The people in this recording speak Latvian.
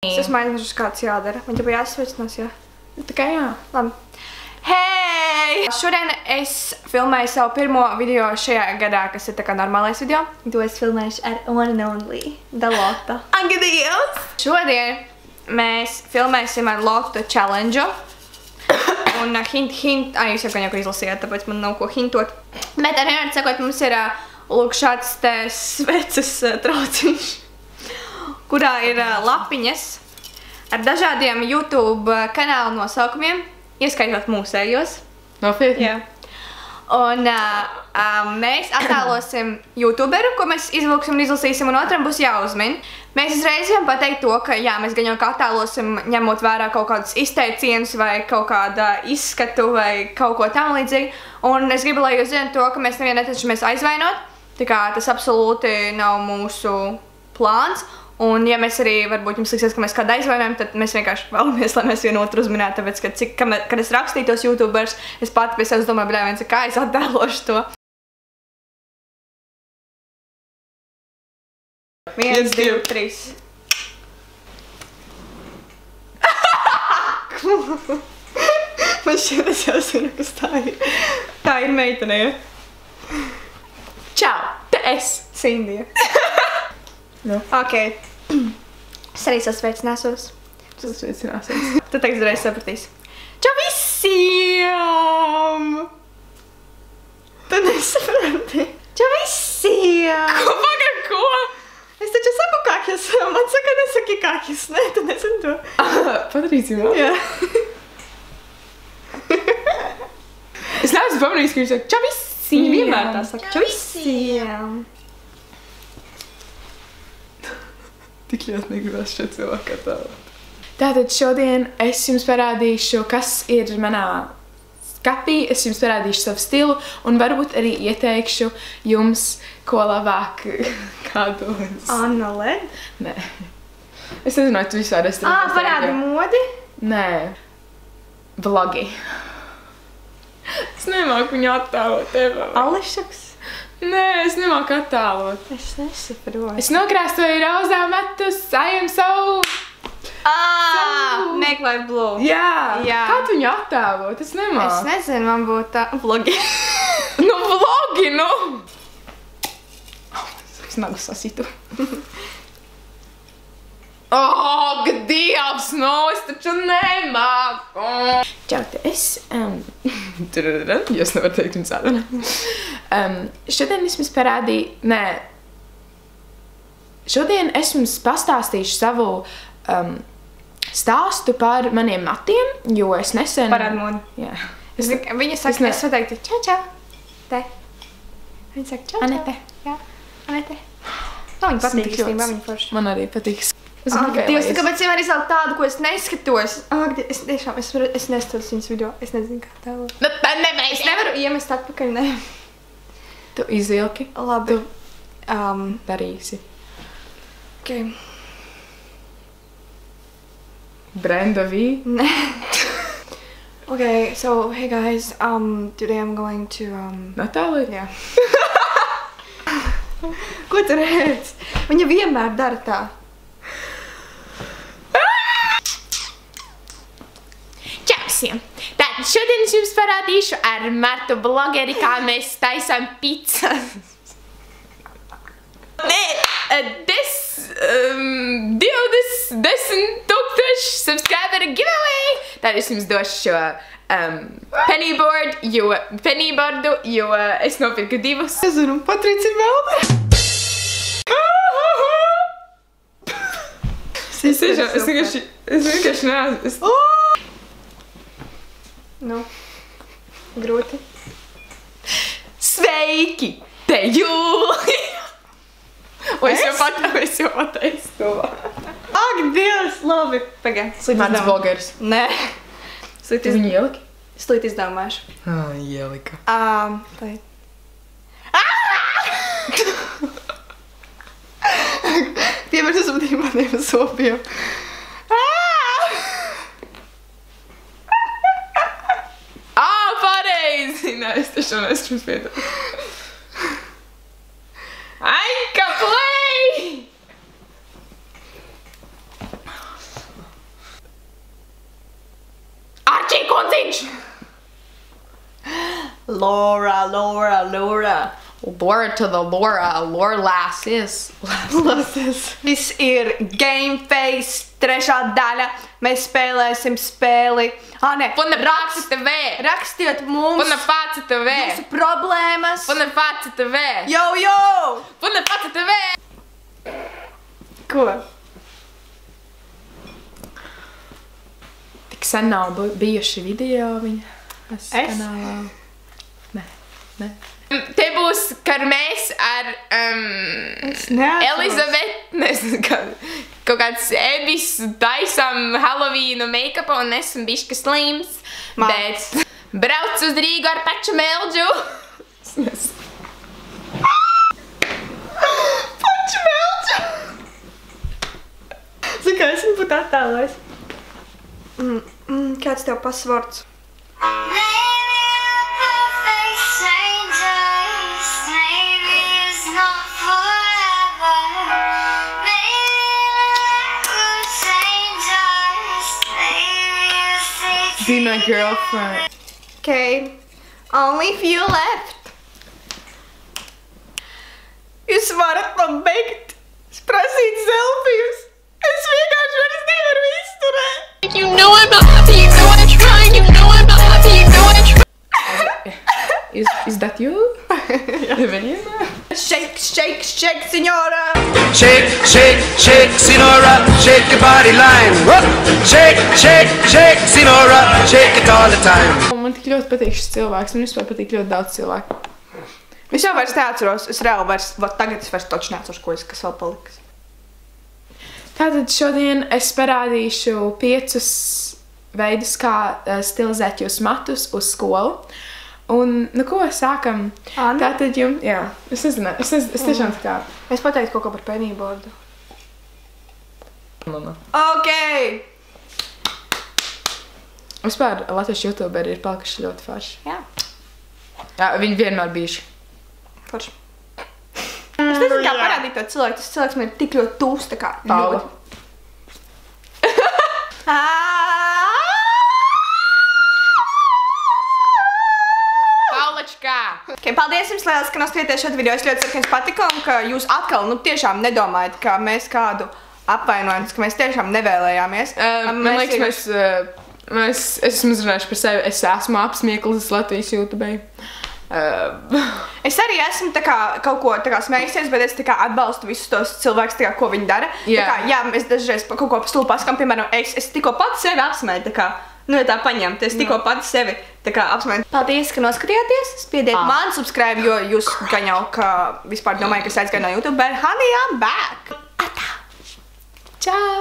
Es esmu aizmirsus, kāds jādara. Man jau jāsveicinās, jā. Tā kā jā. Labi. Hei! Šodien es filmēju savu pirmo video šajā gadā, kas ir tā kā normālais video. To es filmēšu ar one and only, da Lotta. Ak, Dievs! Šodien mēs filmēsim ar Lottu challenge. Un hint, jūs jau kaut ko izlasījāt, tāpēc man nav ko hintot. Bet ar vienkārši sakot, mums ir lūk šāds te sveces trauciņš, kurā ir lapiņas ar dažādiem YouTube kanālu nosaukumiem, ieskaitot mūsējos. Nopietni? Jā. Un mēs attēlosim YouTuberu, ko mēs izvilksim un izlasīsim, un otram būs jāuzmin. Mēs uzreiz varam pateikt to, ka jā, mēs gan jau kā attēlosim, ņemot vērā kaut kādus izteicienus vai kaut kāda izskatu vai kaut ko tam līdzīgi. Un es gribu, lai jūs zināt to, ka mēs nevienu netačamies aizvainot. Tā kā tas absolūti nav mūsu plāns. Un ja mēs arī, varbūt jums liksies, ka mēs kādu aizvainojam, tad mēs vienkārši vēlamies, lai mēs vienu otru uzminētu, tāpēc, ka kad es rakstīju tos YouTubers, es pati pie sevis domāju, bļā, kā es attēlošu to. 1, 2, 3. Man šķiet, es jau zinu, kas tā ir. Tā ir meitene, ja? Čau! Te es! Sindija. Nu. Ok. Es arī sasveicināsos. Sasveicināsies. Tu teiks reiz sapratīsi. Čau visiem! Tu nesaprati. Čau visiem! Ko pagar, ko? Es taču saku kakis. Man saka, nesaki kakis. Nē, tu nezinu to. Padarīsim vēl? Jā. Es neesmu pamanījis, ka viņš saka, čau visiem! Viņa vienmēr tā saka. Čau visiem! Tik ļoti negribas šo cilvēku attēlot. Tātad šodien es jums parādīšu, kas ir manā skapī, es jums parādīšu savu stilu un varbūt arī ieteikšu jums, ko labāk kādos. Anna Led? Nē. Es nezinu, vai tu vispār esi redzējis. Parādi modi? Nē. Vlogi. Es nemāku viņu attēlot, tev. Ališaks? Nē, es nemāku attēlot. Es nesaprotu. Es nokrāstoju rozā metus, I am so... Make life blue. Jā. Jā. Kā tu viņu attēlot? Es nemāku. Es nezinu, man būtu tā vlogi. Nu, vlogi, nu! Es nagu sasitu. Ak, Dievs, no, es taču nemāku. Čau, te es... Jūs nevar teikt jums ārā. Šodien es jums parādīju... Nē. Šodien es jums pastāstīšu savu stāstu par maniem matiem, jo es nesen... Parādi modi. Jā. Viņa saka, es pateiktu, čau, čau. Te. Viņa saka, čau, čau. Anete. Jā, Anete. Tā viņa patīk, īstenībā, viņa forši. Man arī patīk. Dievs, kāpēc vienmēr izvēl tādu, ko es neskatos? Es tiešām, es neskatos viņas video, es nezinu, kā tēlot. Es nevaru iemest atpakaļ, ne. Tu izvilki. Labi. Tu darīsi. Ok. Brenda V. Ne. Okay, so, hey guys, today I'm going to, Natālija? Jā. Ko tu redz? Viņa vienmēr dara tā. Čau visiem! Tātad šodien es jums parādīšu ar Martu blogeri, kā mēs taisām pizzas. Nē, 10,000 subscriberu giveaway! Tātad es jums došu šo pennyboardu, jo es nopirku 2. Es zinu, Patricija Melda. Es vienkārši neesmu. Nu, grūti. Sveiki! Te Jūlija! Es jau pateicu to. Ak, Dievs, labi. Pagaid, slīt Mans izdomāšu. blogers. Nē. Tu viņu ieliki? Slīt izdomāšu. Ielika. Tā ir. Piemērs uzmanību maniem sopiem. Pareizi! Nē, es taču nesmu spiedot. Aika play! Voltage! Laura. Laura to the Laura. Laura lasses. Šis ir Gameface 3. daļa. Mēs spēlēsim spēli. Nē, rakstiet mums Pune față TV. jūsu problēmas. Pune față TV. Jo! Pune față TV. Ko? Tik sen nav bijuši video viņa. Es? Kanālā. Nē. Te būs, kad mēs ar Elizabeti, nezinu, kaut kāds Ebis taisam Halloweenu make-upu un esmu bišķi slims, bet brauc uz Rīgu ar Paču Meldžu. Paču Meldžu! Zini, kā es viņu būtu attēlojis? Kāds tev pasvords? Be my girlfriend. Okay, only few left. Jūs varat man beigt prasīt selfijas. Es vienkārši vairs nevaru izturēt. You know I'm not happy, you know I'm trying, you know I'm not happy, you know I'm trying. Is that you? Evelina? Shake, signora. Shake, Sinora, shake your body line. Whoop. Shake, Sinora, shake it all the time. Man tik ļoti patīk šis cilvēks, man vispār patīk ļoti daudz cilvēku. Es jau vairs neatceros, es reāli vairs, tagad es vairs toči neatceros, kas vēl paliks. Tātad šodien es parādīšu 5 veidus, kā stilizēt jūs matus uz skolu. Un, nu ko, sākam. Tātad jums, jā, es nezinu, es tiešām tā kā. Es pateiktu kaut ko par pennyboardu. Mama. Ok! Vispār latviešu youtuberi ir palikuši ļoti forši. Jā. Jā, viņi vienmēr bijuši. Forši. Es nezinu, kā parādīt to cilvēku, tas cilvēks man ir tik ļoti tūs, tā kā. Paula. Okay, paldies jums liels, ka noskatījāties šo video. Es ļoti ceru, ka jums patika un ka jūs atkal, tiešām nedomājat, ka mēs kādu apvainojam, ka mēs tiešām nevēlējāmies. Man liekas, es esmu uzrunājuši par sevi, es esmu apsmieklis Latvijas YouTubei. Es arī esmu tā kā kaut ko tā kā smējusies, bet es tā kā atbalstu visus tos cilvēkus, tā kā, ko viņi dara. Jā. Tā kā, jā, es dažreiz kaut ko stulbu paskam, piemēram, es tikko pati sevi apsmēju, tā kā, ja tā paņemt, es tikko pati sevi tā kā apsmēju. Paldies, ka noskatījāties, spiediet man subscribe, jo jūs gan jau, ka vispār domāju, ka es aizgāju no YouTube, but honey, I'm back! Atā! Čau!